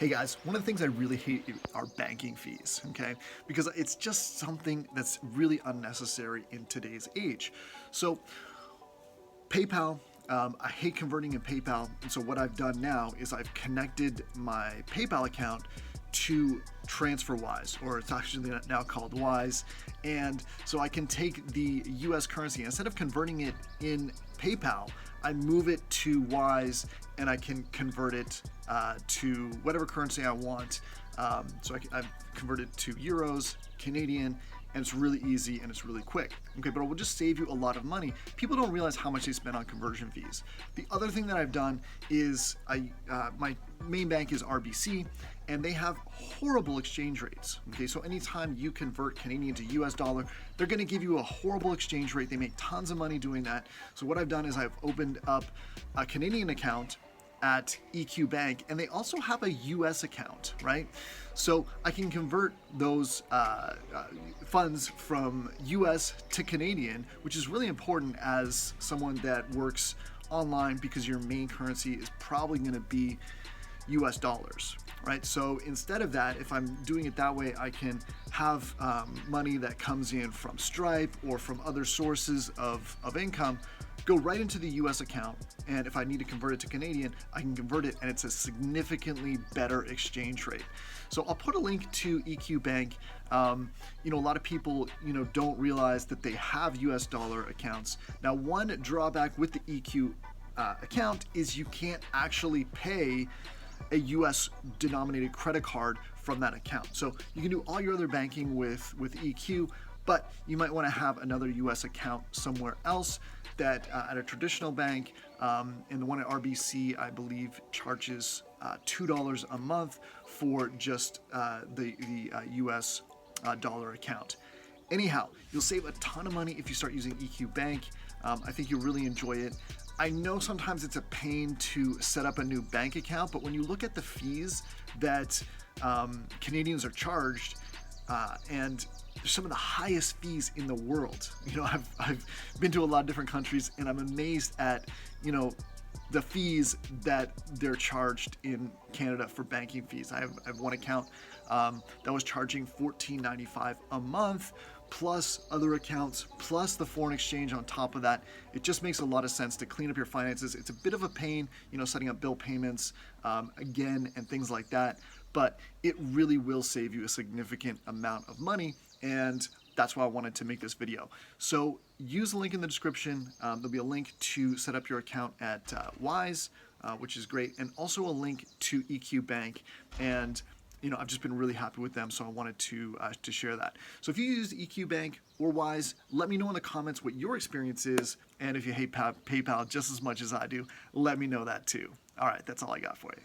Hey guys, one of the things I really hate are banking fees, okay? Because it's just something that's really unnecessary in today's age. So PayPal, I hate converting in PayPal, and so what I've done now is I've connected my PayPal account to TransferWise, or it's actually now called Wise, and so I can take the US currency, instead of converting it in PayPal, I move it to Wise and I can convert it to whatever currency I want. I've converted to euros, Canadian, and it's really easy and it's really quick. Okay, but it will just save you a lot of money. People don't realize how much they spend on conversion fees. The other thing that I've done is my main bank is RBC, and they have horrible exchange rates. Okay, so anytime you convert Canadian to US dollar, they're gonna give you a horrible exchange rate. They make tons of money doing that. So what I've done is I've opened up a Canadian account at EQBank, and they also have a US account, right? So I can convert those funds from US to Canadian, which is really important as someone that works online, because your main currency is probably going to be US dollars, right? So instead of that, if I'm doing it that way, I can have money that comes in from Stripe or from other sources of income go right into the US account, and if I need to convert it to Canadian, I can convert it, and it's a significantly better exchange rate. So I'll put a link to EQBank. A lot of people, don't realize that they have US dollar accounts. Now, one drawback with the EQ account is you can't actually pay a US denominated credit card from that account. So you can do all your other banking with EQ, but you might want to have another US account somewhere else that at a traditional bank, and the one at RBC, I believe, charges $2 a month for just the US dollar account. Anyhow, you'll save a ton of money if you start using EQBank. I think you'll really enjoy it. I know sometimes it's a pain to set up a new bank account, but when you look at the fees that Canadians are charged, and some of the highest fees in the world. I've been to a lot of different countries, and I'm amazed at, the fees that they're charged in Canada for banking fees. I have one account that was charging $14.95 a month, plus other accounts, plus the foreign exchange on top of that. It just makes a lot of sense to clean up your finances. It's a bit of a pain, setting up bill payments again and things like that, but it really will save you a significant amount of money, and that's why I wanted to make this video. So use the link in the description. There'll be a link to set up your account at Wise, which is great, and also a link to EQBank. And I've just been really happy with them, so I wanted to share that. So if you use EQBank or Wise, let me know in the comments what your experience is, and if you hate PayPal just as much as I do, let me know that too. All right, that's all I got for you.